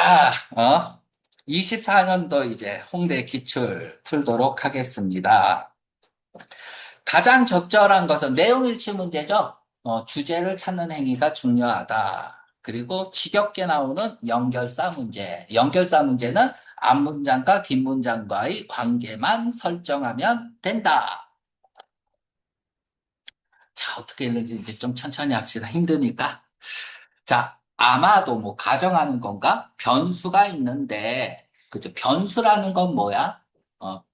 자, 24년도 이제 홍대 기출 풀도록 하겠습니다. 가장 적절한 것은 내용일치 문제죠. 주제를 찾는 행위가 중요하다. 그리고 지겹게 나오는 연결사 문제. 연결사 문제는 앞문장과 뒷문장과의 관계만 설정하면 된다. 자, 어떻게 했는지 이제 좀 천천히 합시다. 힘드니까. 자, 아마도 뭐 가정하는 건가? 변수가 있는데, 그죠? 변수라는 건 뭐야?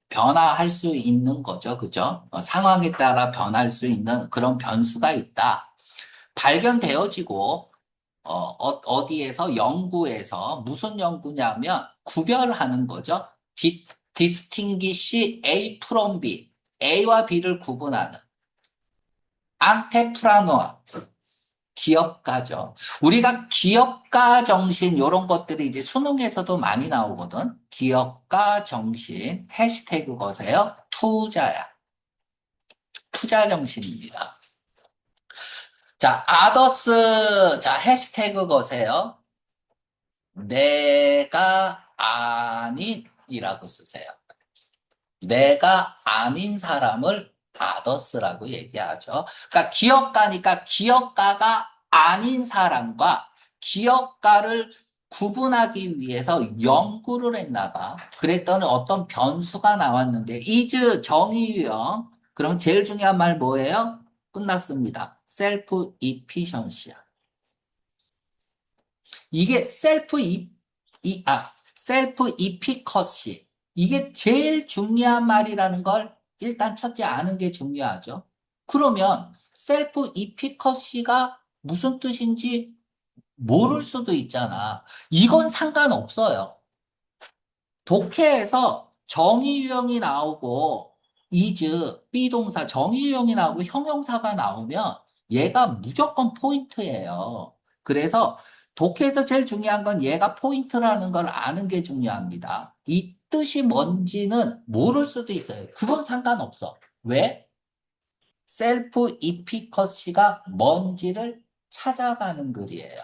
변화할 수 있는 거죠. 그죠? 상황에 따라 변할 수 있는 그런 변수가 있다. 발견되어지고, 어디에서 연구에서 무슨 연구냐면 구별하는 거죠. distinguish A from B. A와 B를 구분하는. 안테프라노아. 기업가죠. 우리가 기업가 정신 이런 것들이 이제 수능에서도 많이 나오거든. 기업가 정신 해시태그 거세요. 투자야. 투자 정신입니다. 자, 아더스 자 해시태그 거세요. 내가 아닌이라고 쓰세요. 내가 아닌 사람을 아더스라고 얘기하죠. 그러니까 기업가니까 기업가가 아닌 사람과 기업가를 구분하기 위해서 연구를 했나 봐. 그랬더니 어떤 변수가 나왔는데 is 정의 유형. 그럼 제일 중요한 말 뭐예요? 끝났습니다. 셀프 이피션시야. 이게 셀프 이피커시. 이게 제일 중요한 말이라는 걸 일단 첫째 아는 게 중요하죠. 그러면 셀프 이피커시가 무슨 뜻인지 모를 수도 있잖아. 이건 상관없어요. 독해에서 정의 유형이 나오고 is, 비동사 정의 유형이 나오고 형용사가 나오면 얘가 무조건 포인트예요. 그래서 독해에서 제일 중요한 건 얘가 포인트라는 걸 아는 게 중요합니다. 이 뜻이 뭔지는 모를 수도 있어요. 그건 상관없어. 왜? 셀프 이피커시가 뭔지를 찾아가는 글이에요.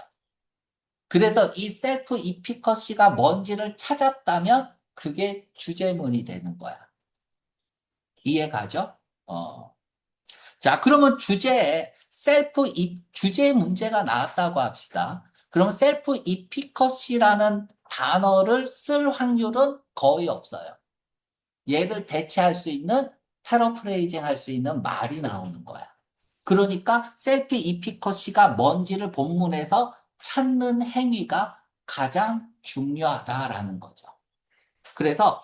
그래서 이 셀프 이피커시가 뭔지를 찾았다면 그게 주제문이 되는 거야. 이해가죠? 자, 그러면 주제 문제가 나왔다고 합시다. 그러면 셀프 이피커시라는 단어를 쓸 확률은 거의 없어요. 얘를 대체할 수 있는 패러프레이징 할 수 있는 말이 나오는 거야. 그러니까 셀프 이피커시가 뭔지를 본문에서 찾는 행위가 가장 중요하다라는 거죠. 그래서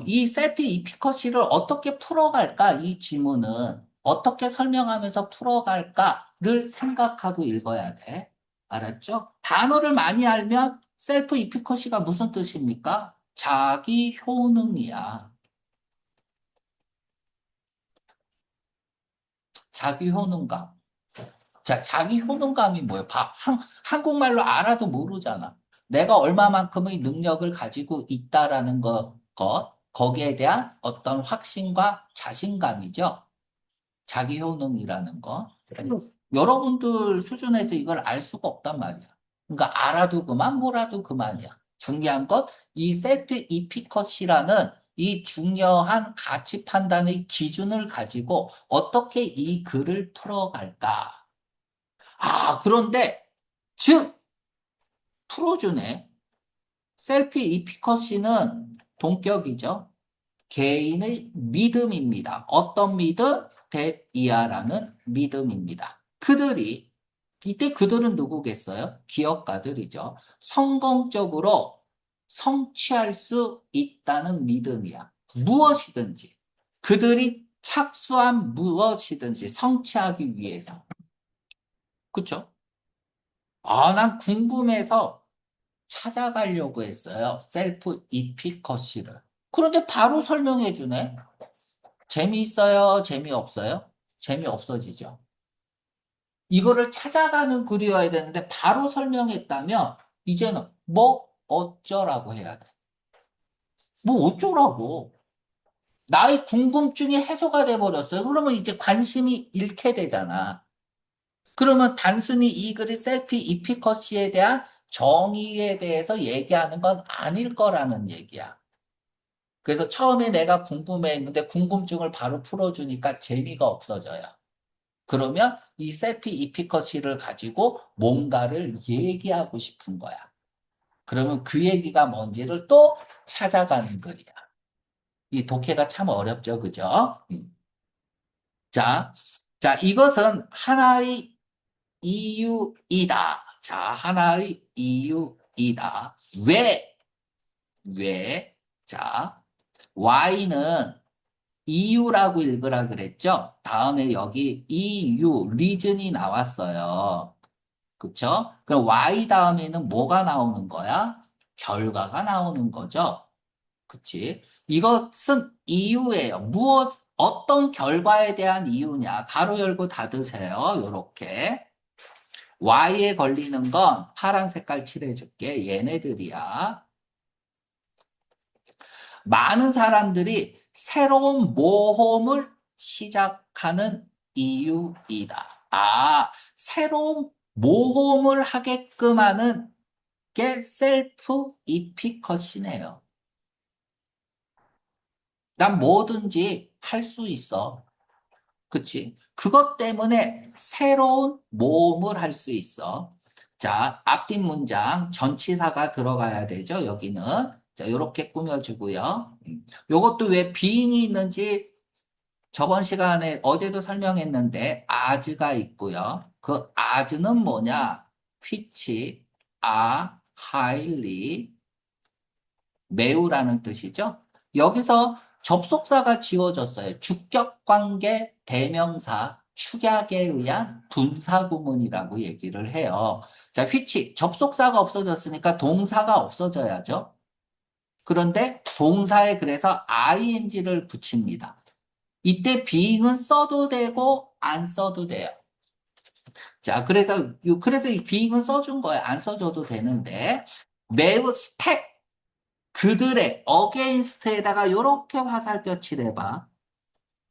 이 셀프 이피커시를 어떻게 풀어갈까? 이 지문은 어떻게 설명하면서 풀어갈까를 생각하고 읽어야 돼. 알았죠? 단어를 많이 알면 셀프 이피커시가 무슨 뜻입니까? 자기 효능이야. 자기 효능감. 자, 자기 효능감이 뭐예요? 한국말로 알아도 모르잖아. 내가 얼마만큼의 능력을 가지고 있다라는 거기에 대한 어떤 확신과 자신감이죠. 자기 효능이라는 거. 여러분들 수준에서 이걸 알 수가 없단 말이야. 그러니까 알아도 그만, 몰라도 그만이야. 중요한 것, 이 셀프 이피컷이라는 이 중요한 가치 판단의 기준을 가지고 어떻게 이 글을 풀어갈까? 그런데, 즉, 풀어주네. 셀프 이피커시는 동격이죠. 개인의 믿음입니다. 어떤 믿음? 대이하라는 믿음입니다. 이때 그들은 누구겠어요? 기업가들이죠. 성공적으로 성취할 수 있다는 믿음이야. 무엇이든지. 그들이 착수한 무엇이든지 성취하기 위해서. 그쵸? 난 궁금해서 찾아가려고 했어요. 셀프 이피커시를. 그런데 바로 설명해 주네. 재미있어요? 재미없어요? 재미없어지죠. 이거를 찾아가는 글이어야 되는데 바로 설명했다면 이제는 뭐 어쩌라고 해야 돼. 뭐 어쩌라고. 나의 궁금증이 해소가 돼 버렸어요. 그러면 이제 관심이 잃게 되잖아. 그러면 단순히 이 글이 셀피 이피커시에 대한 정의에 대해서 얘기하는 건 아닐 거라는 얘기야. 그래서 처음에 내가 궁금해했는데 궁금증을 바로 풀어주니까 재미가 없어져요. 그러면 이 셀피 이피커시를 가지고 뭔가를 얘기하고 싶은 거야. 그러면 그 얘기가 뭔지를 또 찾아가는 거야. 이 독해가 참 어렵죠, 그죠? 자, 자, 이것은 하나의 이유이다. 자, 하나의 이유이다. 왜? 자, Y는 이유라고 읽으라 그랬죠? 다음에 여기 이유, 리즌이 나왔어요. 그쵸? 그럼 Y 다음에는 뭐가 나오는 거야? 결과가 나오는 거죠. 그치? 이것은 이유예요. 어떤 결과에 대한 이유냐? 가로 열고 닫으세요. 요렇게. Y에 걸리는 건 파란 색깔 칠해줄게. 얘네들이야. 많은 사람들이 새로운 모험을 시작하는 이유이다. 아, 새로운 모험을 하게끔 하는 게 셀프 이피컷이네요. 난 뭐든지 할 수 있어. 그치? 그것 때문에 새로운 모험을 할 수 있어. 자, 앞뒷 문장 전치사가 들어가야 되죠, 여기는. 자, 요렇게 꾸며주고요. 요것도 왜 비잉이 있는지 저번 시간에 어제도 설명했는데 as가 있고요. 그 as는 뭐냐? which are highly 매우라는 뜻이죠. 여기서 접속사가 지워졌어요. 주격관계 대명사 축약에 의한 분사구문이라고 얘기를 해요. 자, which 접속사가 없어졌으니까 동사가 없어져야죠. 그런데 동사에 그래서 ing를 붙입니다. 이때 being은 써도 되고 안 써도 돼요. 자, 그래서 이 being은 써준 거예요. 안 써줘도 되는데 매우 스택 그들의 against에다가 이렇게 화살표 칠해봐.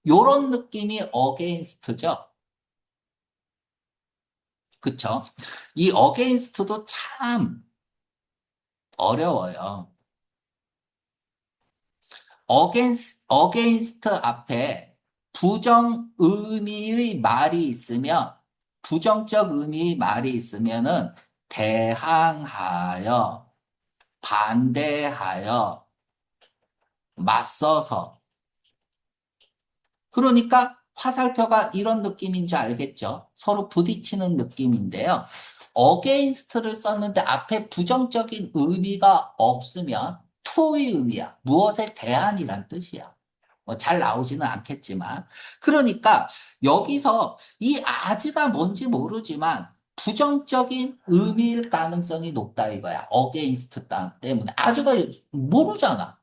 요런 느낌이 against죠. 그쵸? 이 against도 참 어려워요. against 앞에 부정 의미의 말이 있으면, 부정적 의미의 말이 있으면은 대항하여, 반대하여, 맞서서, 그러니까 화살표가 이런 느낌인 줄 알겠죠? 서로 부딪히는 느낌인데요. against를 썼는데 앞에 부정적인 의미가 없으면 to의 의미야. 무엇에 대한이란 뜻이야. 뭐잘 나오지는 않겠지만. 그러니까 여기서 이 as가 뭔지 모르지만 부정적인 의미일 가능성이 높다 이거야. against 때문에. as가 모르잖아.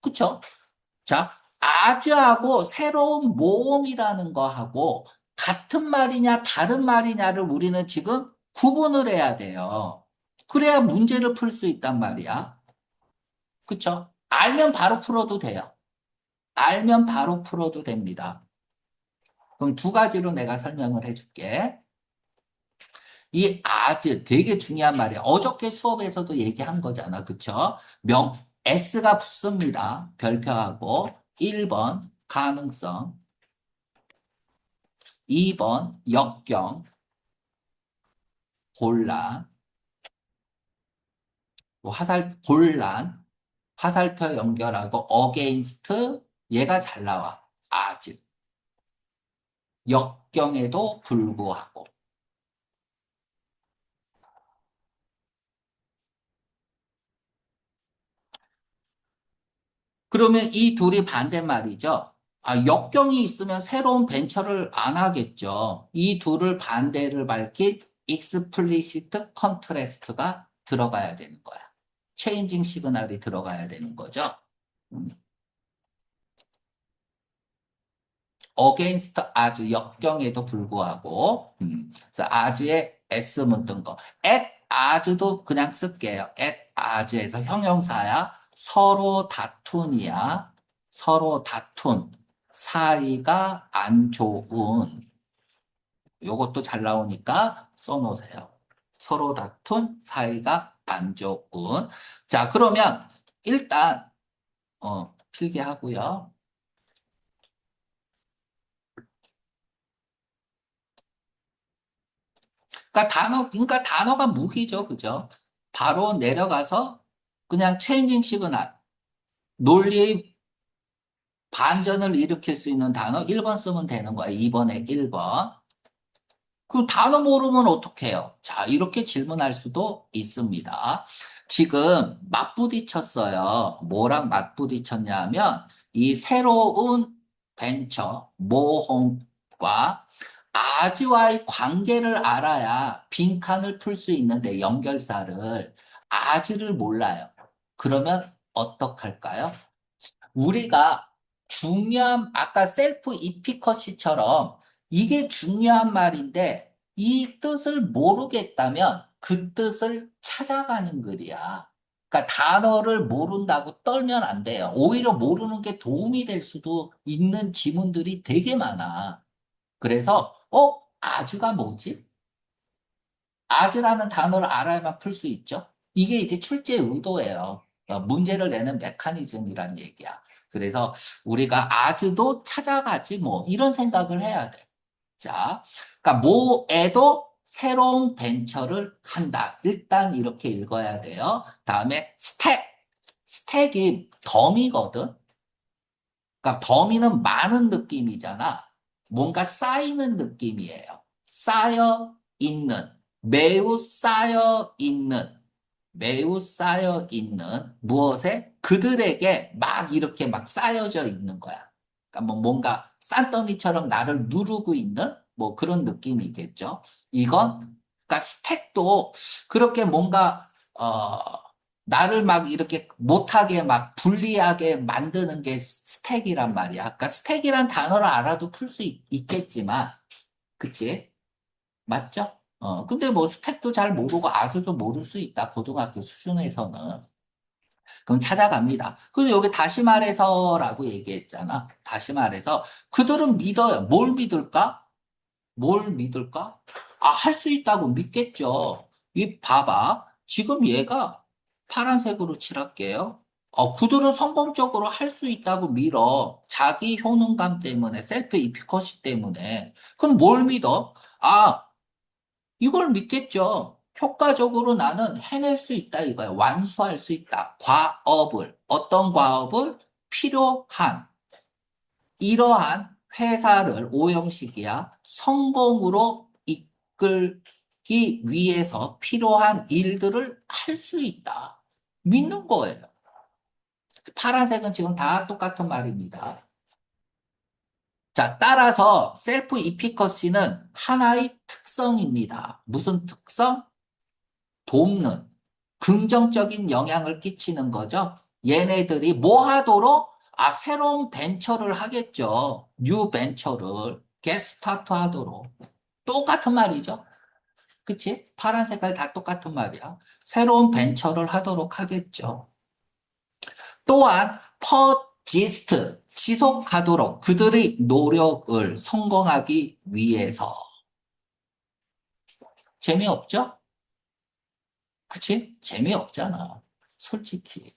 그쵸? 자, 아즈하고 새로운 모험이라는 거하고 같은 말이냐 다른 말이냐를 우리는 지금 구분을 해야 돼요. 그래야 문제를 풀 수 있단 말이야. 그쵸? 알면 바로 풀어도 돼요. 알면 바로 풀어도 됩니다. 그럼 두 가지로 내가 설명을 해줄게. 이 아즈 되게 중요한 말이야. 어저께 수업에서도 얘기한 거잖아. 그쵸? S가 붙습니다. 별표하고 1번 가능성 2번 역경, 곤란, 곤란, 화살표 연결하고 against, 얘가 잘 나와. as. 역경에도 불구하고. 그러면 이 둘이 반대말이죠. 아, 역경이 있으면 새로운 벤처를 안 하겠죠. 이 둘을 반대를 밝힌 explicit contrast가 들어가야 되는 거야. 체인징 시그널이 들어가야 되는 거죠. 음. against as 역경에도 불구하고 그래서 as의 s 문뜬 거 at as도 그냥 쓸게요. at as에서 형용사야. 서로 다툰이야. 서로 다툰 사이가 안 좋은 요것도 잘 나오니까 써놓으세요. 서로 다툰 사이가 안 좋은. 자, 그러면 일단 필기하고요. 그러니까 단어가 무기죠. 그죠? 바로 내려가서 그냥 체인징 시그널, 논리의 반전을 일으킬 수 있는 단어 1번 쓰면 되는 거예요. 2번에 1번. 그 단어 모르면 어떡해요? 자, 이렇게 질문할 수도 있습니다. 지금 맞부딪혔어요. 뭐랑 맞부딪혔냐면 이 새로운 벤처, 모험과 아지와의 관계를 알아야 빈칸을 풀 수 있는데 연결사를 아지를 몰라요. 그러면 어떡할까요? 우리가 아까 셀프 이피커시처럼 이게 중요한 말인데 이 뜻을 모르겠다면 그 뜻을 찾아가는 글이야. 그러니까 단어를 모른다고 떨면 안 돼요. 오히려 모르는 게 도움이 될 수도 있는 지문들이 되게 많아. 그래서, 아주가 뭐지? 아즈라는 단어를 알아야만 풀 수 있죠. 이게 이제 출제의 의도예요. 문제를 내는 메커니즘이란 얘기야. 그래서 우리가 아즈도 찾아가지 뭐 이런 생각을 해야 돼. 자, 그러니까 모에도 새로운 벤처를 한다. 일단 이렇게 읽어야 돼요. 다음에 스택. 스택이 덤이거든. 그러니까 더미는 많은 느낌이잖아. 뭔가 쌓이는 느낌이에요. 쌓여 있는, 매우 쌓여 있는, 매우 쌓여 있는 무엇에 그들에게 막 이렇게 막 쌓여져 있는 거야. 그러니까 뭐 뭔가 산더미처럼 나를 누르고 있는 뭐 그런 느낌이겠죠. 이건 그러니까 스택도 그렇게 뭔가 나를 막 이렇게 못하게 막 불리하게 만드는 게 스택이란 말이야. 그러니까 스택이란 단어를 알아도 풀 수 있겠지만, 그치? 맞죠? 근데 뭐 스택도 잘 모르고 아주도 모를 수 있다. 고등학교 수준에서는. 그럼 찾아갑니다. 그리고 여기 다시 말해서라고 얘기했잖아. 다시 말해서 그들은 믿어요. 뭘 믿을까? 뭘 믿을까? 아, 할 수 있다고 믿겠죠. 이 봐봐. 지금 얘가 파란색으로 칠할게요. 그들은 성공적으로 할 수 있다고 믿어. 자기 효능감 때문에, 셀프 이피커시 때문에. 그럼 뭘 믿어? 아, 이걸 믿겠죠. 효과적으로 나는 해낼 수 있다 이거야. 완수할 수 있다. 과업을. 어떤 과업을? 필요한. 이러한 회사를 오형식이야 성공으로 이끌기 위해서 필요한 일들을 할 수 있다. 믿는 거예요. 파란색은 지금 다 똑같은 말입니다. 자, 따라서 셀프 이피커시는 하나의 특성입니다. 무슨 특성? 돕는, 긍정적인 영향을 끼치는 거죠. 얘네들이 뭐 하도록? 아, 새로운 벤처를 하겠죠. 뉴 벤처를 게스타트 하도록. 똑같은 말이죠. 그치? 파란 색깔 다 똑같은 말이야. 새로운 벤처를 하도록 하겠죠. 또한 퍼지스트, 지속하도록 그들의 노력을 성공하기 위해서. 재미없죠? 그치? 재미없잖아. 솔직히.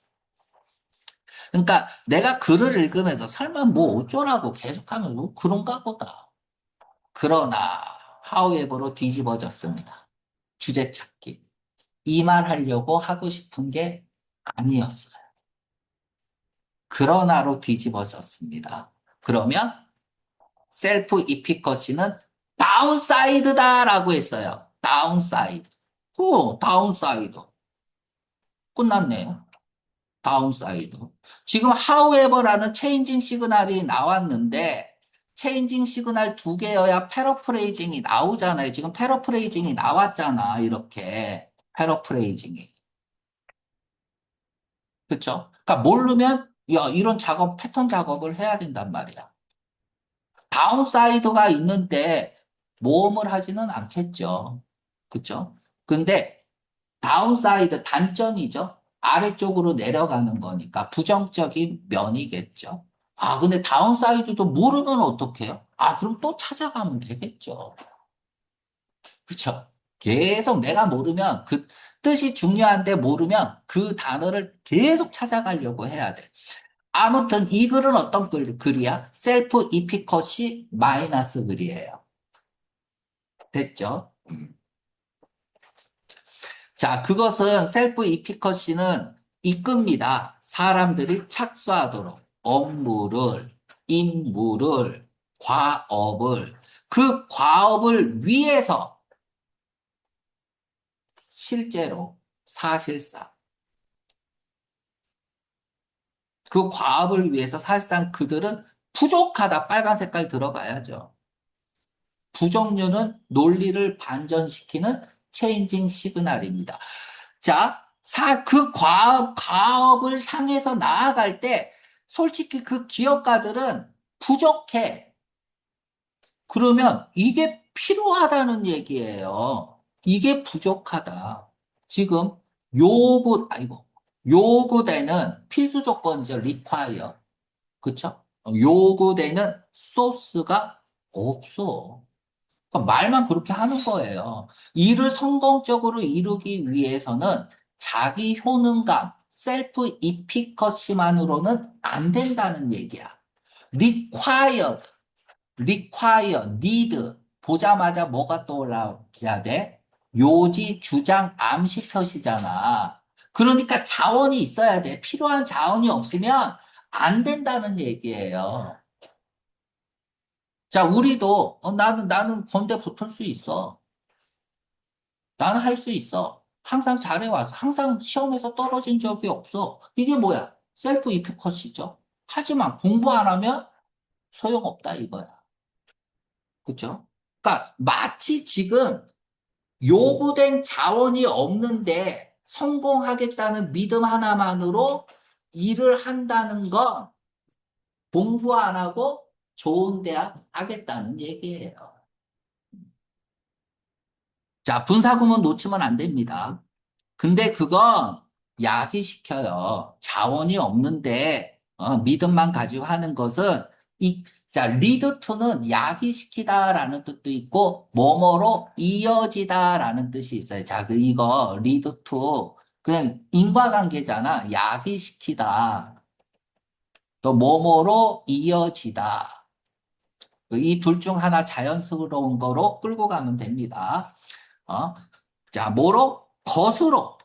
그러니까 내가 글을 읽으면서 설마 뭐 어쩌라고 계속하면 뭐 그런가 보다. 그러나 하우에버로 뒤집어졌습니다. 주제 찾기. 이 말 하려고 하고 싶은 게 아니었어요. 그러나로 뒤집어졌습니다. 그러면 셀프 이피커시는 다운사이드다라고 했어요. 다운사이드. 다운사이드. 끝났네요. 다운사이드. 지금 however라는 체인징 시그널이 나왔는데 체인징 시그널 두 개여야 패러프레이징이 나오잖아요. 지금 패러프레이징이 나왔잖아. 이렇게 패러프레이징이. 그렇죠? 그러니까 모르면 야, 이런 작업, 패턴 작업을 해야 된단 말이야. 다운사이드가 있는데 모험을 하지는 않겠죠. 그렇죠? 근데 다운사이드 단점이죠. 아래쪽으로 내려가는 거니까 부정적인 면이겠죠. 아, 근데 다운사이드도 모르면 어떡해요? 아, 그럼 또 찾아가면 되겠죠. 그쵸? 계속 내가 모르면 그 뜻이 중요한데 모르면 그 단어를 계속 찾아가려고 해야 돼. 아무튼 이 글은 어떤 글이야? 셀프 이피커시 마이너스 글이에요. 됐죠? 자, 그것은 셀프 이피커시는 이끕니다. 사람들이 착수하도록 업무를, 임무를, 과업을, 그 과업을 위해서 실제로 사실상 그 과업을 위해서 사실상 그들은 부족하다. 빨간 색깔 들어가야죠. 부정류는 논리를 반전시키는 체인징 시그널입니다. 자, 그 과업을 향해서 나아갈 때 솔직히 그 기업가들은 부족해. 그러면 이게 필요하다는 얘기예요. 이게 부족하다. 지금 요구되는 필수 조건이죠. require. 그쵸? 요구되는 소스가 없어. 그러니까 말만 그렇게 하는 거예요. 일을 성공적으로 이루기 위해서는 자기 효능감, 셀프 이피커시만으로는 안 된다는 얘기야. required, need. 보자마자 뭐가 떠올라야 돼? 요지, 주장, 암시 표시잖아. 그러니까 자원이 있어야 돼. 필요한 자원이 없으면 안 된다는 얘기예요. 자, 우리도, 나는 건대 붙을 수 있어. 나는 할 수 있어. 항상 잘해왔어. 항상 시험에서 떨어진 적이 없어. 이게 뭐야? 셀프 이피커시죠. 하지만 공부 안 하면 소용없다 이거야. 그쵸? 그러니까 마치 지금 요구된 자원이 없는데 성공하겠다는 믿음 하나만으로 일을 한다는 건 공부 안 하고 좋은 대학 하겠다는 얘기예요. 자, 분사구문 놓치면 안 됩니다. 근데 그건 야기시켜요. 자원이 없는데 믿음만 가지고 하는 것은 자, 리드 투는 야기시키다라는 뜻도 있고 뭐뭐로 이어지다라는 뜻이 있어요. 자, 이거 리드 투 그냥 인과관계잖아. 야기시키다. 또 뭐뭐로 이어지다. 이 둘 중 하나 자연스러운 거로 끌고 가면 됩니다. 어? 자, 뭐로? 것으로.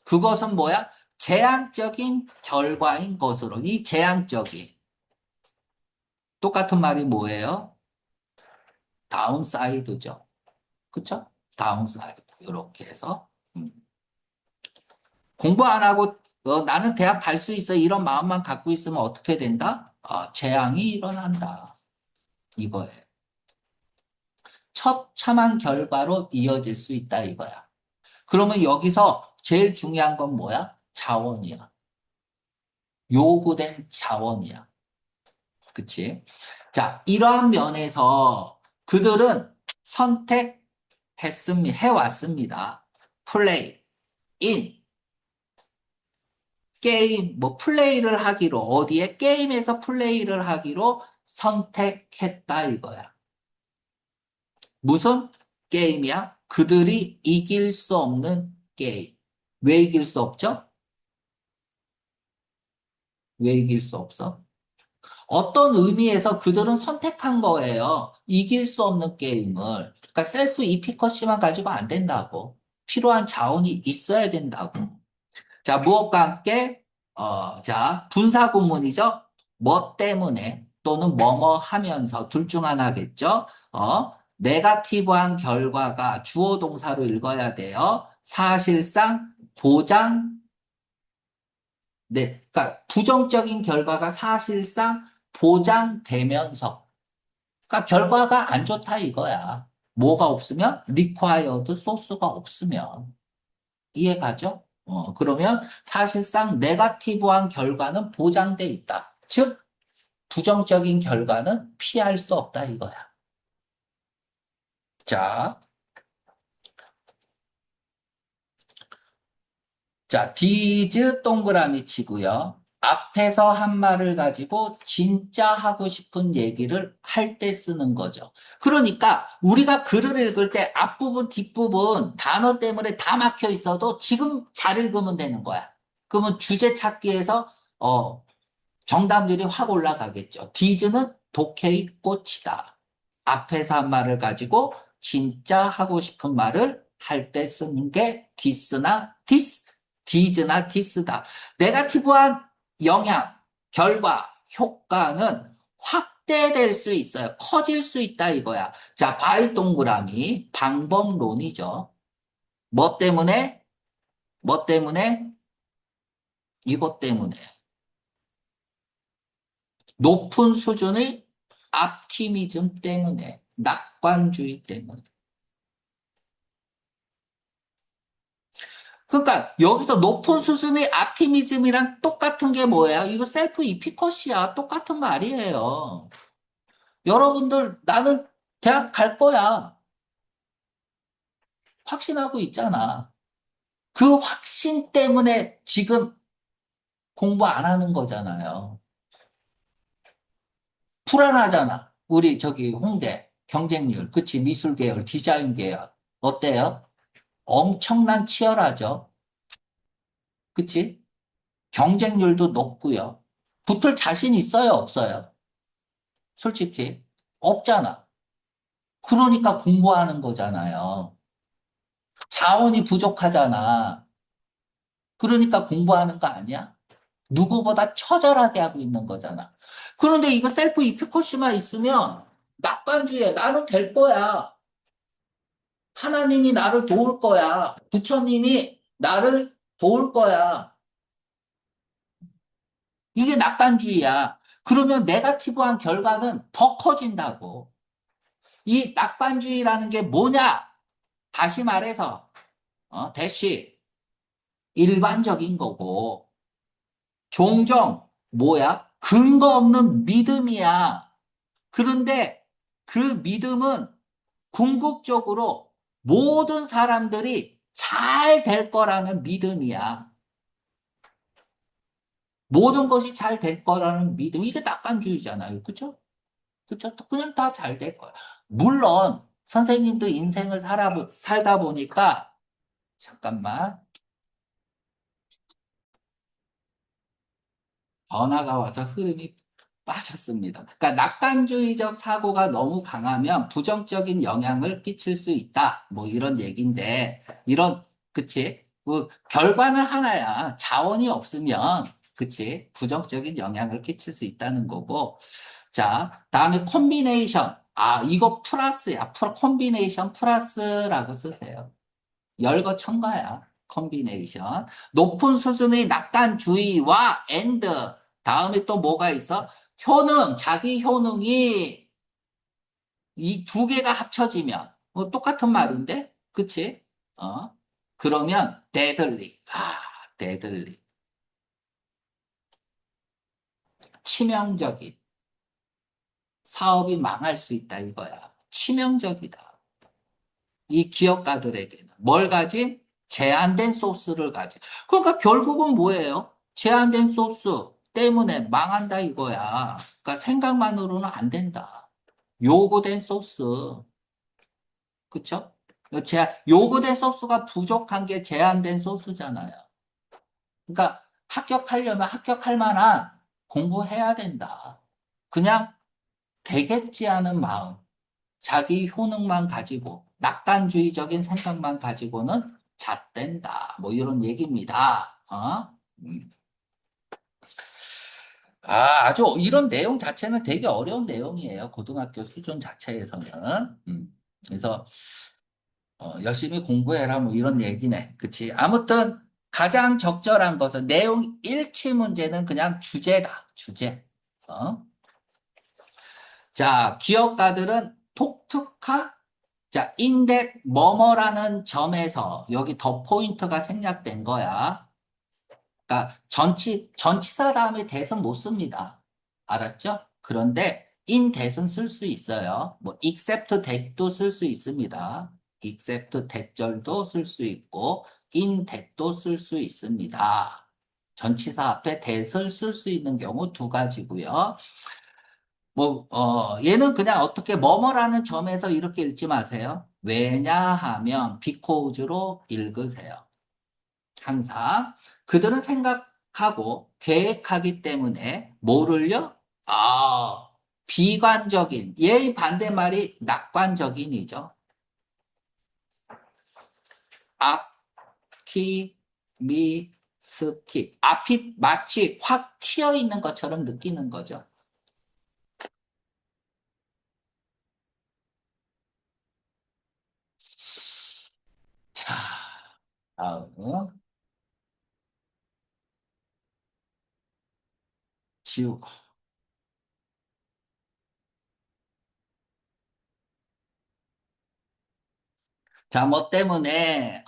그것은 뭐야? 재앙적인 결과인 것으로. 이 재앙적인. 똑같은 말이 뭐예요? 다운사이드죠. 그쵸? 다운사이드. 이렇게 해서. 음. 공부 안 하고 나는 대학 갈 수 있어. 이런 마음만 갖고 있으면 어떻게 된다? 재앙이 일어난다. 이거예요. 처참한 결과로 이어질 수 있다 이거야. 그러면 여기서 제일 중요한 건 뭐야? 자원이야. 요구된 자원이야. 그치? 자, 이러한 면에서 그들은 해왔습니다. 플레이, 인, 게임, 뭐 플레이를 하기로, 어디에? 게임에서 플레이를 하기로 선택했다 이거야. 무슨 게임이야? 그들이 이길 수 없는 게임. 왜 이길 수 없죠? 왜 이길 수 없어? 어떤 의미에서 그들은 선택한 거예요. 이길 수 없는 게임을. 그러니까 셀프 이피커시만 가지고 안 된다고. 필요한 자원이 있어야 된다고. 자, 무엇과 함께, 자, 분사구문이죠. 뭐 때문에 또는 뭐뭐 하면서 둘 중 하나겠죠. 네가티브한 결과가 주어 동사로 읽어야 돼요. 사실상 보장, 네, 그러니까 부정적인 결과가 사실상 보장되면서, 그러니까 결과가 안 좋다 이거야. 뭐가 없으면? required 소스가 없으면. 이해가죠? 그러면 사실상 네가티브한 결과는 보장돼 있다. 즉, 부정적인 결과는 피할 수 없다 이거야. 자, 자, 디즈 동그라미 치고요. 앞에서 한 말을 가지고 진짜 하고 싶은 얘기를 할 때 쓰는 거죠. 그러니까 우리가 글을 읽을 때 앞부분, 뒷부분 단어 때문에 다 막혀 있어도 지금 잘 읽으면 되는 거야. 그러면 주제 찾기에서 정답률이 확 올라가겠죠. 디즈는 독해의 꽃이다. 앞에서 한 말을 가지고 진짜 하고 싶은 말을 할 때 쓰는 게 디즈나 디스다. 네거티브한 영향, 결과, 효과는 확대될 수 있어요. 커질 수 있다 이거야. 자, 바이 동그라미, 방법론이죠. 뭐 때문에? 뭐 때문에? 이것 때문에. 높은 수준의 옵티미즘 때문에, 낙관주의 때문에. 그러니까 여기서 높은 수준의 옵티미즘이랑 똑같은 게 뭐예요? 이거 셀프 이피컷이야. 똑같은 말이에요. 여러분들 나는 대학 갈 거야. 확신하고 있잖아. 그 확신 때문에 지금 공부 안 하는 거잖아요. 불안하잖아. 우리 저기 홍대 경쟁률, 그치? 미술 계열, 디자인 계열. 어때요? 엄청난 치열하죠. 그치? 경쟁률도 높고요. 붙을 자신 있어요, 없어요? 솔직히. 없잖아. 그러니까 공부하는 거잖아요. 자원이 부족하잖아. 그러니까 공부하는 거 아니야? 누구보다 처절하게 하고 있는 거잖아. 그런데 이거 셀프 이피코시만 있으면 낙관주의에 나는 될 거야. 하나님이 나를 도울 거야. 부처님이 나를 도울 거야. 이게 낙관주의야. 그러면 네거티브한 결과는 더 커진다고. 이 낙관주의라는 게 뭐냐? 다시 말해서 대시 일반적인 거고 종종 뭐야? 근거 없는 믿음이야. 그런데 그 믿음은 궁극적으로 모든 사람들이 잘 될 거라는 믿음이야. 모든 것이 잘 될 거라는 믿음. 이게 낙관주의잖아요. 그죠? 그죠? 그냥 다 잘 될 거야. 물론 선생님도 인생을 살다 보니까 잠깐만 변화가 와서 흐름이 빠졌습니다. 그러니까 낙관주의적 사고가 너무 강하면 부정적인 영향을 끼칠 수 있다. 뭐 이런 얘기인데 그치? 그 결과는 하나야. 자원이 없으면 그치? 부정적인 영향을 끼칠 수 있다는 거고. 자, 다음에 콤비네이션. 아, 이거 플러스야. 콤비네이션 플러스라고 쓰세요. 열거천가야. 콤비네이션. 높은 수준의 낙관주의와 엔드. 다음에 또 뭐가 있어? 효능, 자기 효능이 이 두 개가 합쳐지면 똑같은 말인데, 그치? 어? 그러면 데들리. 데들리. 치명적인 사업이 망할 수 있다 이거야. 치명적이다. 이 기업가들에게는 뭘 가진? 제한된 소스를 가진. 그러니까 결국은 뭐예요? 제한된 소스 때문에 망한다 이거야. 그러니까 생각만으로는 안 된다. 요구된 소스. 그쵸? 요구된 소스가 부족한 게 제한된 소스잖아요. 그러니까 합격하려면 합격할 만한 공부해야 된다. 그냥 되겠지 하는 마음. 자기 효능만 가지고 낙관주의적인 생각만 가지고는 잣된다. 뭐 이런 얘기입니다. 음. 아주 이런 내용 자체는 되게 어려운 내용이에요. 고등학교 수준 자체에서는. 그래서 열심히 공부해라 뭐 이런 얘기네. 그치? 아무튼 가장 적절한 것은 내용 일치 문제는 그냥 주제다. 주제. 어? 자, 기업가들은 독특한 자, 인덱 뭐뭐라는 점에서 여기 더 포인트가 생략된 거야. 그러니까 전치사 다음에 대선 못 씁니다. 알았죠? 그런데 in that은 쓸 수 있어요. 뭐 except that도 쓸 수 있습니다. except that 절도 쓸 수 있고 in that도 쓸 수 있습니다. 전치사 앞에 that을 쓸 수 있는 경우 두 가지고요. 얘는 그냥 어떻게 뭐뭐라는 점에서 이렇게 읽지 마세요. 왜냐하면 because로 읽으세요. 항상. 그들은 생각하고 계획하기 때문에 뭐를요? 아, 비관적인. 얘의 반대말이 낙관적인이죠. optimistic. 앞이 마치 확 튀어 있는 것처럼 느끼는 거죠. 자, 다음 지우고. 자, 뭐 때문에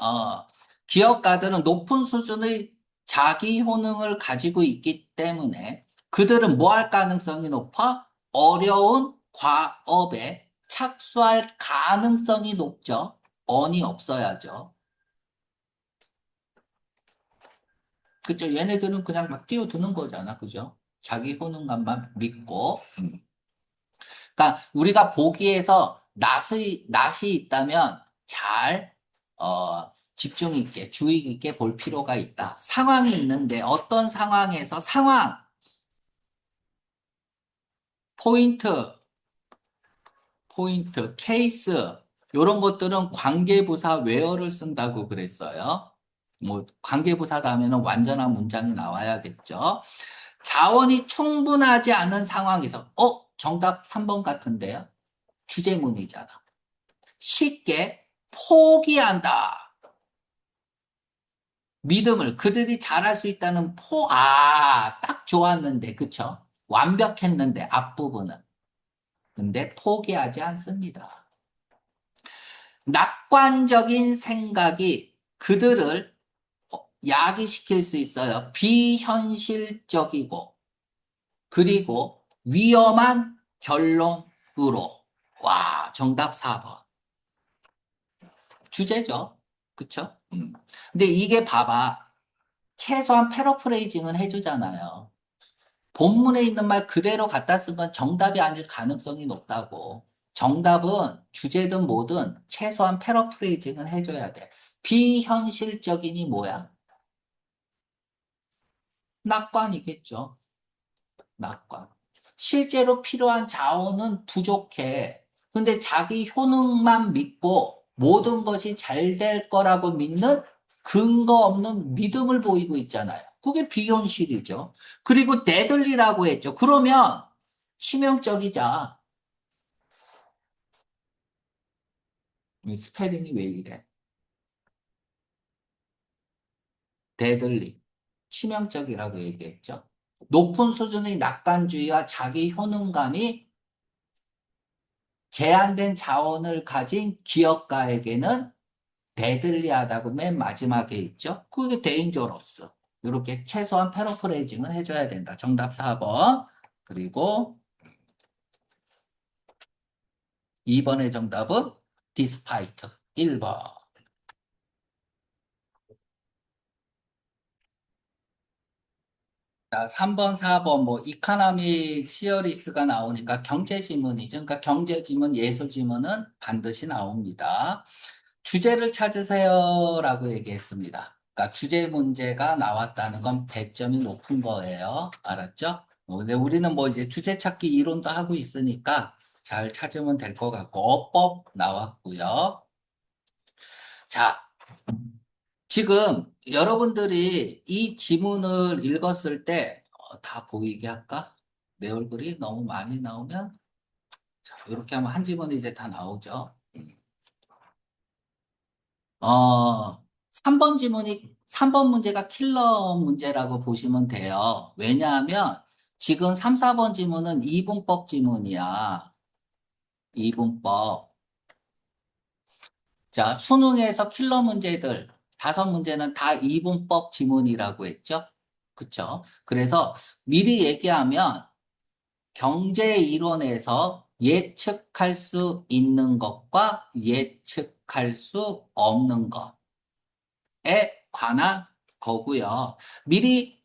기업가들은 높은 수준의 자기 효능을 가지고 있기 때문에 그들은 뭐 할 가능성이 높아? 어려운 과업에 착수할 가능성이 높죠. 언이 없어야죠. 그죠? 얘네들은 그냥 막 뛰어드는 거잖아. 그죠? 자기 효능감만 믿고. 그러니까 우리가 보기에서 낯이 있다면 잘 집중 있게 주의 있게 볼 필요가 있다. 상황이 있는데 어떤 상황에서 상황, 포인트, 케이스 이런 것들은 관계부사 웨어를 쓴다고 그랬어요. 뭐 관계부사다 하면 완전한 문장이 나와야겠죠. 자원이 충분하지 않은 상황에서 정답 3번 같은데요. 주제문이잖아. 쉽게 포기한다. 믿음을 그들이 잘할 수 있다는 딱 좋았는데, 그쵸? 완벽했는데, 앞부분은. 근데 포기하지 않습니다. 낙관적인 생각이 그들을 야기시킬 수 있어요. 비현실적이고, 그리고 위험한 결론으로. 와, 정답 4번. 주제죠. 그쵸? 근데 이게 봐봐. 최소한 패러프레이징은 해주잖아요. 본문에 있는 말 그대로 갖다 쓴 건 정답이 아닐 가능성이 높다고. 정답은 주제든 뭐든 최소한 패러프레이징은 해줘야 돼. 비현실적인이 뭐야? 낙관이겠죠. 낙관. 실제로 필요한 자원은 부족해. 근데 자기 효능만 믿고 모든 것이 잘 될 거라고 믿는 근거 없는 믿음을 보이고 있잖아요. 그게 비현실이죠. 그리고 데들리라고 했죠. 그러면 치명적이자. 이 스페링이 왜 이래? 데들리. 치명적이라고 얘기했죠. 높은 수준의 낙관주의와 자기 효능감이 제한된 자원을 가진 기업가에게는 데들리하다고 맨 마지막에 있죠. 그게 데인저러스. 이렇게 최소한 패러프레이징은 해줘야 된다. 정답 4번. 그리고 2번의 정답은 디스파이트 1번. 자, 3번, 4번, 뭐, 이카노믹 시어리스가 나오니까 경제지문이죠. 그러니까 경제지문, 예술지문은 반드시 나옵니다. 주제를 찾으세요라고 얘기했습니다. 그러니까 주제 문제가 나왔다는 건 100점이 높은 거예요. 알았죠? 근데 우리는 뭐 이제 주제 찾기 이론도 하고 있으니까 잘 찾으면 될 것 같고, 어법 나왔고요. 자, 지금 여러분들이 이 지문을 읽었을 때 다 보이게 할까? 내 얼굴이 너무 많이 나오면 자, 이렇게 하면 한 지문이 이제 다 나오죠. 3번 지문이 3번 문제가 킬러 문제라고 보시면 돼요. 왜냐하면 지금 3, 4번 지문은 이분법 지문이야. 이분법. 자, 수능에서 킬러 문제들 5문제는 다 이분법 지문이라고 했죠. 그쵸? 그래서 미리 얘기하면 경제 이론에서 예측할 수 있는 것과 예측할 수 없는 것에 관한 거고요. 미리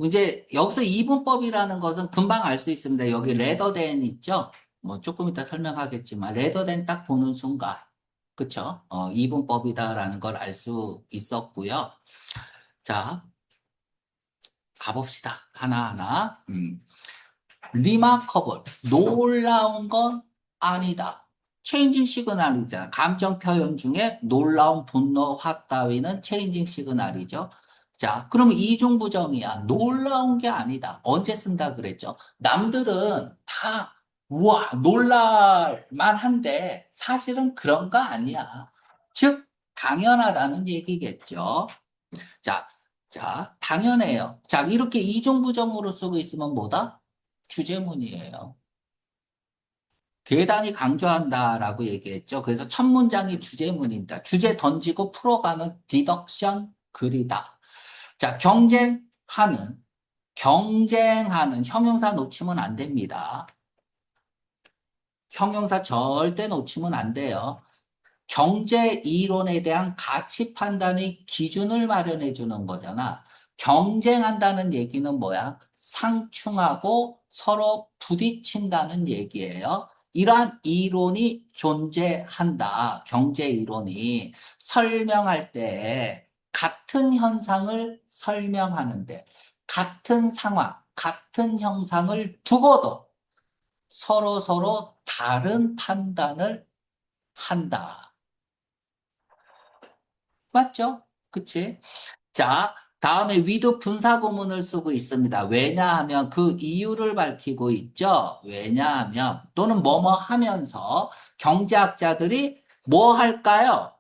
이제 여기서 이분법이라는 것은 금방 알 수 있습니다. 여기 레더 댄 있죠? 뭐 조금 이따 설명하겠지만 레더 댄 딱 보는 순간 그쵸? 이분법이다라는 걸 알 수 있었고요. 자, 가봅시다. 하나하나. 리마커블, 놀라운 건 아니다. 체인징 시그널이잖아. 감정 표현 중에 놀라운 분노, 화 따위는 체인징 시그널이죠. 자, 그러면 이중부정이야. 놀라운 게 아니다. 언제 쓴다 그랬죠? 남들은 다, 우와, 놀랄만 한데, 사실은 그런 거 아니야. 즉, 당연하다는 얘기겠죠. 자, 자, 당연해요. 자, 이렇게 이중부정으로 쓰고 있으면 뭐다? 주제문이에요. 대단히 강조한다라고 얘기했죠. 그래서 첫 문장이 주제문입니다. 주제 던지고 풀어가는 디덕션 글이다. 자, 경쟁하는 형용사 놓치면 안 됩니다. 형용사 절대 놓치면 안 돼요. 경제 이론에 대한 가치 판단의 기준을 마련해 주는 거잖아. 경쟁한다는 얘기는 뭐야? 상충하고 서로 부딪힌다는 얘기예요. 이러한 이론이 존재한다. 경제 이론이 설명할 때 같은 현상을 설명하는데 같은 상황, 같은 형상을 두고도 서로 다른 판단을 한다. 맞죠? 그치? 자, 다음에 위드 분사구문을 쓰고 있습니다. 왜냐하면 그 이유를 밝히고 있죠. 왜냐하면 또는 뭐뭐 하면서 경제학자들이 뭐 할까요?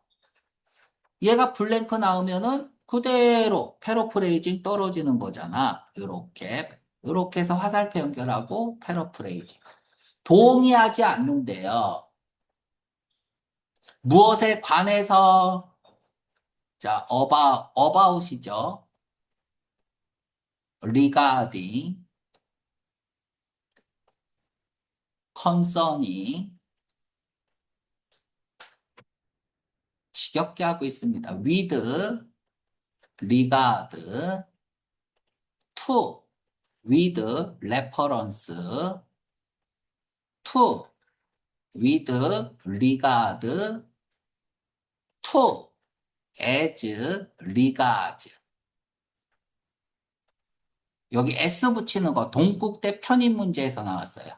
얘가 블랭크 나오면은 그대로 패러프레이징 떨어지는 거잖아. 요렇게 해서 화살표 연결하고 패러프레이징. 동의하지 않는데요. 무엇에 관해서 자, about이죠. regarding, concerning, 지겹게 하고 있습니다. with, regard, to, with reference, to, with regard, to, as regards. 여기 S 붙이는 거 동국대 편입 문제에서 나왔어요.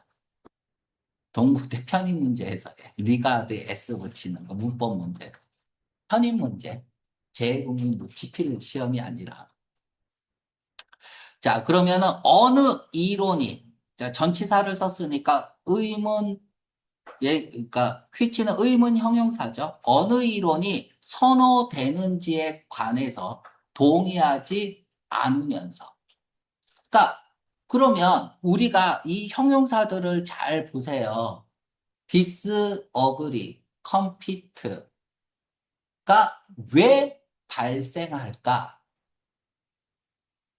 동국대 편입 문제에서 regard에 S 붙이는 거 문법 문제. 편입 문제. 재국민 뭐 지필 시험이 아니라. 자, 그러면은 어느 이론이 자, 전치사를 썼으니까 의문 그러니까 which는 의문 형용사죠. 어느 이론이 선호되는지에 관해서 동의하지 않으면서. 그러니까 그러면 우리가 이 형용사들을 잘 보세요. disagree, compete가 왜 발생할까?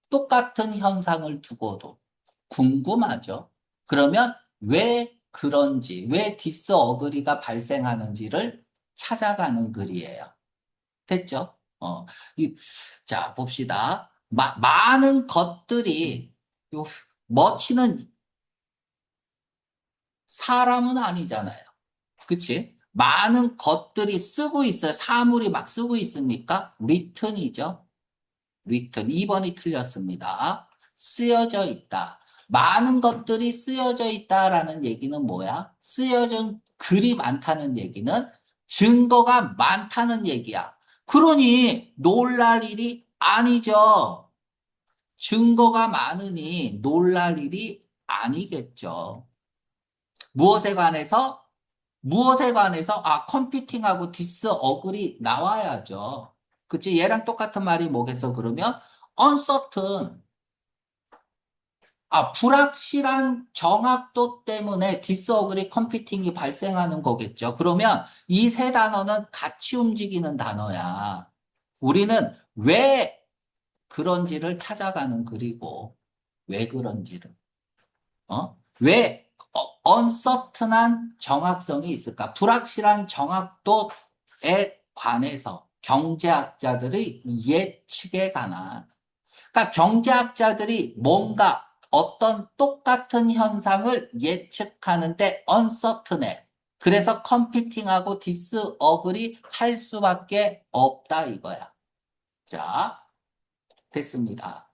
똑같은 현상을 두고도 궁금하죠. 그러면 왜 그런지, 왜 디스어그리가 발생하는지를 찾아가는 글이에요. 됐죠? 자, 봅시다. 많은 것들이, 요, 머치는 사람은 아니잖아요. 그치? 많은 것들이 쓰고 있어요. 사물이 막 쓰고 있습니까? written이죠. written. 2번이 틀렸습니다. 쓰여져 있다. 많은 것들이 쓰여져 있다라는 얘기는 뭐야? 쓰여진 글이 많다는 얘기는 증거가 많다는 얘기야. 그러니 놀랄 일이 아니죠. 증거가 많으니 놀랄 일이 아니겠죠. 무엇에 관해서? 무엇에 관해서? 컴퓨팅하고 디스어글이 나와야죠. 그치? 얘랑 똑같은 말이 뭐겠어, 그러면? uncertain. 불확실한 정확도 때문에 디스어그리 컴퓨팅이 발생하는 거겠죠. 그러면 이 세 단어는 같이 움직이는 단어야. 우리는 왜 그런지를 찾아가는 글이고, 왜 그런지를. 왜 uncertain한 정확성이 있을까? 불확실한 정확도에 관해서 경제학자들의 예측에 관한 그러니까 경제학자들이 뭔가 어떤 똑같은 현상을 예측하는데 uncertain해. 그래서 컴피팅하고 디스어그리 할 수밖에 없다 이거야. 자, 됐습니다.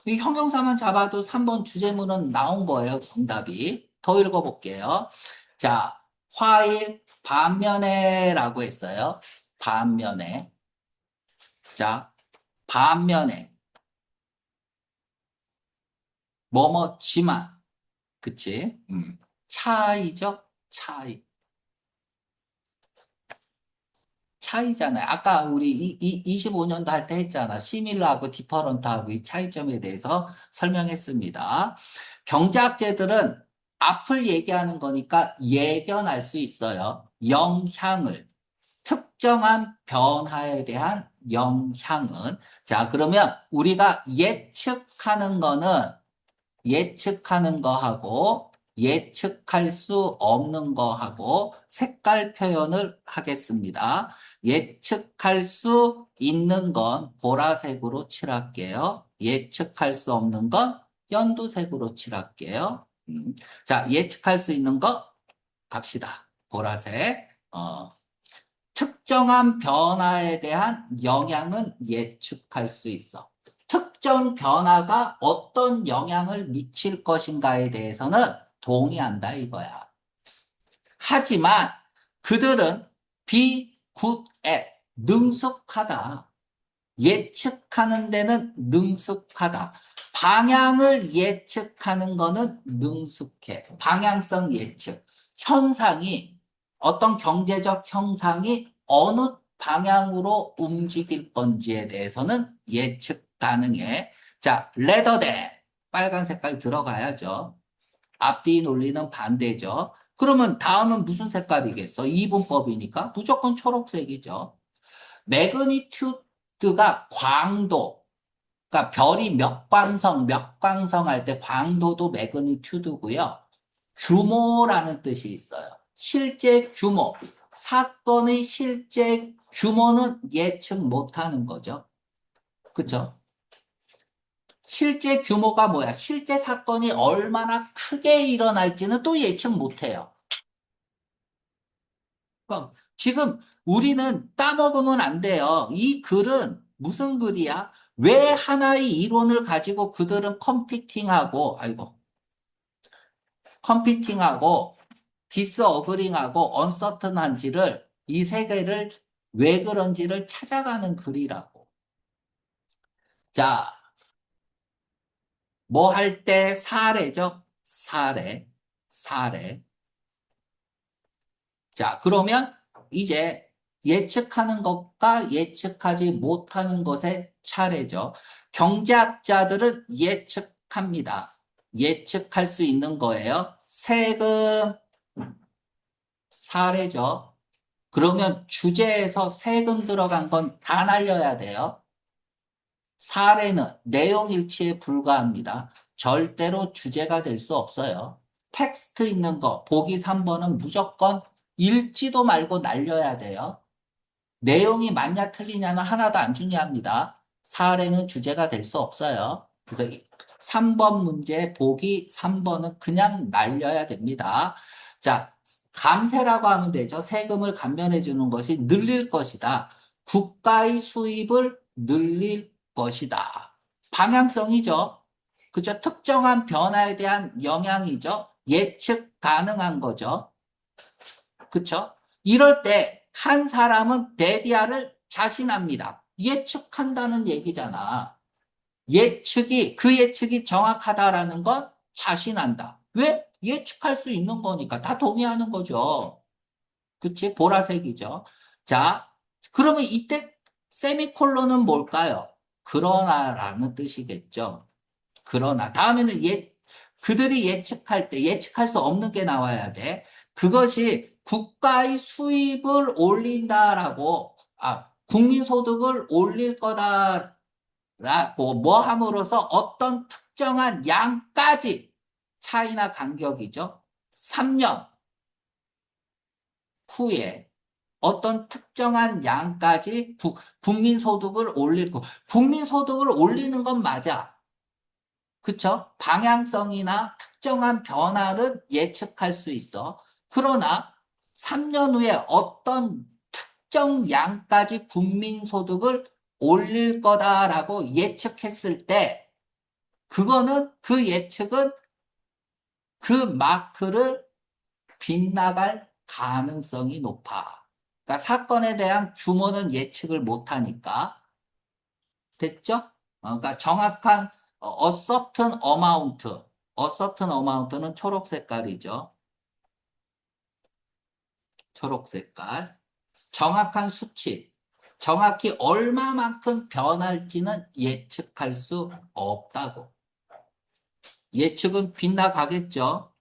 이 형용사만 잡아도 3번 주제문은 나온 거예요. 정답이. 더 읽어볼게요. 자, 화일 반면에라고 했어요. 반면에. 자, 반면에. 뭐뭐지만. 그치? 차이죠? 차이. 차이잖아요. 아까 우리 25년도 할 때 했잖아. 시밀러하고 디퍼런트하고 이 차이점에 대해서 설명했습니다. 경제학자들은 앞을 얘기하는 거니까 예견할 수 있어요. 영향을. 특정한 변화에 대한 영향은. 자, 그러면 우리가 예측하는 거하고 예측할 수 없는 거하고 색깔 표현을 하겠습니다. 예측할 수 있는 건 보라색으로 칠할게요. 예측할 수 없는 건 연두색으로 칠할게요. 자, 예측할 수 있는 거 갑시다. 보라색. 특정한 변화에 대한 영향은 예측할 수 있어. 특정 변화가 어떤 영향을 미칠 것인가에 대해서는 동의한다 이거야. 하지만 그들은 be good at, 능숙하다. 예측하는 데는 능숙하다. 방향을 예측하는 거는 능숙해. 방향성 예측. 현상이, 어떤 경제적 형상이 어느 방향으로 움직일 건지에 대해서는 예측 가능해. 자, rather than. 빨간 색깔 들어가야죠. 앞뒤 논리는 반대죠. 그러면 다음은 무슨 색깔이겠어? 이분법이니까 무조건 초록색이죠. 매그니튜드가 광도, 그러니까 별이 몇 광성 할 때 광도도 매그니튜드고요. 규모라는 뜻이 있어요. 실제 규모, 사건의 실제 규모는 예측 못하는 거죠. 그쵸? 실제 규모가 뭐야? 실제 사건이 얼마나 크게 일어날지는 또 예측 못해요. 지금 우리는 까먹으면 안 돼요. 이 글은 무슨 글이야? 왜 하나의 이론을 가지고 그들은 컴피팅하고 디스어그링하고 언서튼한지를 이 세 개를 왜 그런지를 찾아가는 글이라고. 자, 뭐 할 때 사례죠? 사례. 자, 그러면 이제 예측하는 것과 예측하지 못하는 것의 차례죠. 경제학자들은 예측합니다. 예측할 수 있는 거예요. 세금 사례죠. 그러면 주제에서 세금 들어간 건 다 날려야 돼요. 사례는 내용 일치에 불과합니다. 절대로 주제가 될 수 없어요. 텍스트 있는 거, 보기 3번은 무조건 읽지도 말고 날려야 돼요. 내용이 맞냐 틀리냐는 하나도 안 중요합니다. 사례는 주제가 될 수 없어요. 그래서 3번 문제 보기 3번은 그냥 날려야 됩니다. 자, 감세라고 하면 되죠. 세금을 감면해 주는 것이 늘릴 것이다. 국가의 수입을 늘릴 것이다. 방향성이죠. 그죠? 특정한 변화에 대한 영향이죠. 예측 가능한 거죠. 그쵸? 이럴 때 한 사람은 데디아를 자신합니다. 예측한다는 얘기잖아. 그 예측이 정확하다라는 건 자신한다. 왜? 예측할 수 있는 거니까. 다 동의하는 거죠. 그치? 보라색이죠. 자, 그러면 이때 세미콜론은 뭘까요? 그러나라는 뜻이겠죠. 그러나. 다음에는 그들이 예측할 때 예측할 수 없는 게 나와야 돼. 그것이 국가의 수입을 올린다라고, 국민소득을 올릴 거다라고 뭐 함으로써 어떤 특정한 양까지 차이나 간격이죠. 3년 후에 어떤 특정한 양까지 국민소득을 올릴 거. 국민소득을 올리는 건 맞아. 그쵸? 방향성이나 특정한 변화를 예측할 수 있어. 그러나 3년 후에 어떤 특정 양까지 국민소득을 올릴 거다라고 예측했을 때, 그 예측은 그 마크를 빗나갈 가능성이 높아. 그러니까 사건에 대한 규모는 예측을 못하니까. 됐죠? 그러니까 정확한 a certain amount, a certain amount는 초록 색깔이죠. 초록 색깔. 정확한 수치, 정확히 얼마만큼 변할지는 예측할 수 없다고. 예측은 빗나가겠죠.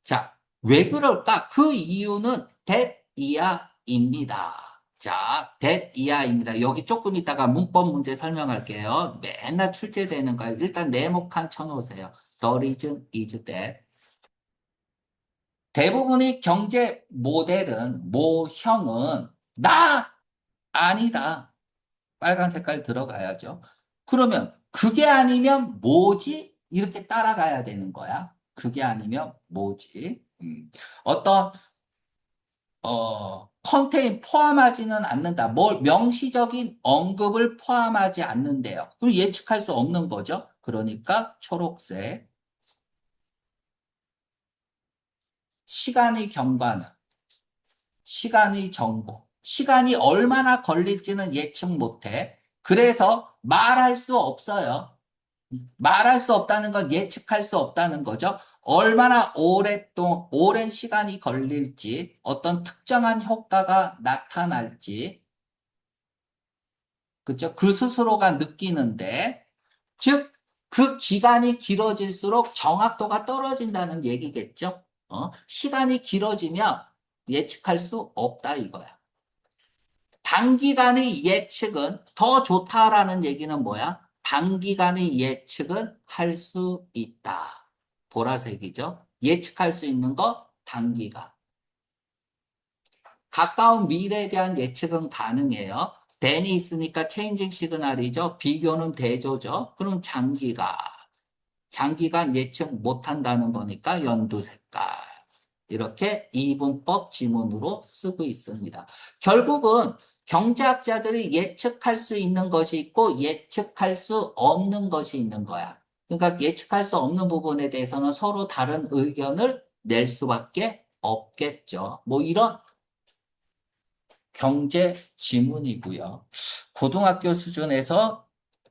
자, 왜 그럴까? 그 이유는 that 이하입니다. 자, that 이하입니다. 여기 조금 있다가 문법 문제 설명할게요. 맨날 출제되는 거예요. 일단 네모칸 쳐놓으세요. The reason is that. 대부분의 경제 모델은, 모형은 나 아니다. 빨간 색깔 들어가야죠. 그러면 그게 아니면 뭐지? 이렇게 따라가야 되는 거야. 그게 아니면 뭐지? 어떤 컨테인 포함하지는 않는다. 뭘 명시적인 언급을 포함하지 않는데요. 그럼 예측할 수 없는 거죠. 그러니까 초록색. 시간의 경과는 시간의 정보. 시간이 얼마나 걸릴지는 예측 못해. 그래서 말할 수 없어요. 말할 수 없다는 건 예측할 수 없다는 거죠. 얼마나 오랜 시간이 걸릴지, 어떤 특정한 효과가 나타날지, 그죠? 그 스스로가 느끼는데, 즉, 그 기간이 길어질수록 정확도가 떨어진다는 얘기겠죠? 시간이 길어지면 예측할 수 없다 이거야. 단기간의 예측은 더 좋다라는 얘기는 뭐야? 단기간의 예측은 할 수 있다. 보라색이죠? 예측할 수 있는 거 단기간. 가까운 미래에 대한 예측은 가능해요. then이 있으니까 체인징 시그널이죠. 비교는 대조죠. 그럼 장기간 예측 못한다는 거니까 연두 색깔. 이렇게 이분법 지문으로 쓰고 있습니다. 결국은 경제학자들이 예측할 수 있는 것이 있고 예측할 수 없는 것이 있는 거야. 그러니까 예측할 수 없는 부분에 대해서는 서로 다른 의견을 낼 수밖에 없겠죠. 뭐 이런 경제 지문이고요. 고등학교 수준에서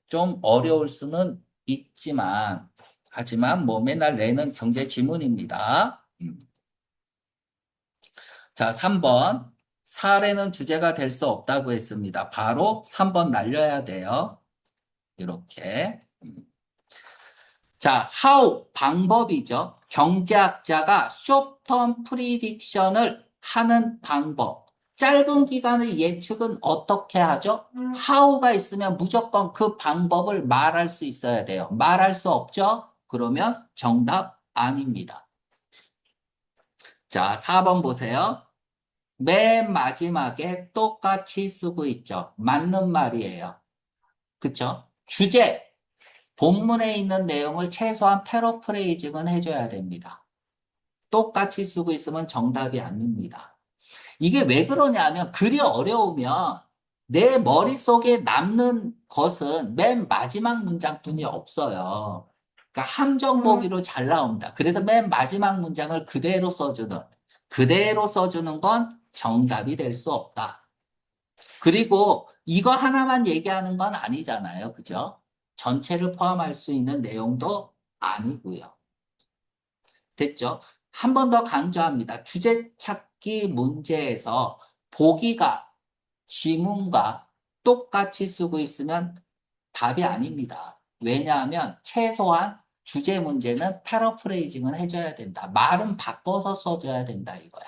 좀 어려울 수는 있지만 하지만 뭐 맨날 내는 경제 지문입니다. 자, 3번. 사례는 주제가 될 수 없다고 했습니다. 바로 3번 날려야 돼요. 이렇게. 자, how 방법이죠. 경제학자가 short-term prediction을 하는 방법. 짧은 기간의 예측은 어떻게 하죠? how가 있으면 무조건 그 방법을 말할 수 있어야 돼요. 말할 수 없죠? 그러면 정답 아닙니다. 자, 4번 보세요. 맨 마지막에 똑같이 쓰고 있죠. 맞는 말이에요. 그쵸? 주제, 본문에 있는 내용을 최소한 패러프레이징은 해줘야 됩니다. 똑같이 쓰고 있으면 정답이 아닙니다. 이게 왜 그러냐면 글이 어려우면 내 머릿속에 남는 것은 맨 마지막 문장뿐이 없어요. 그러니까 함정 보기로 잘 나옵니다. 그래서 맨 마지막 문장을 그대로 써주는 건 정답이 될 수 없다. 그리고 이거 하나만 얘기하는 건 아니잖아요. 그죠? 전체를 포함할 수 있는 내용도 아니고요. 됐죠? 한 번 더 강조합니다. 주제 찾기 문제에서 보기가 지문과 똑같이 쓰고 있으면 답이 아닙니다. 왜냐하면 최소한 주제 문제는 패러프레이징은 해줘야 된다. 말은 바꿔서 써줘야 된다 이거야.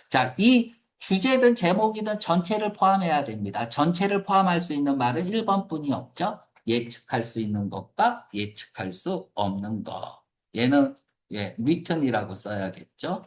자, 이 주제든 제목이든 전체를 포함해야 됩니다. 전체를 포함할 수 있는 말은 1번뿐이 없죠. 예측할 수 있는 것과 예측할 수 없는 것. 얘는 예, written이라고 써야겠죠.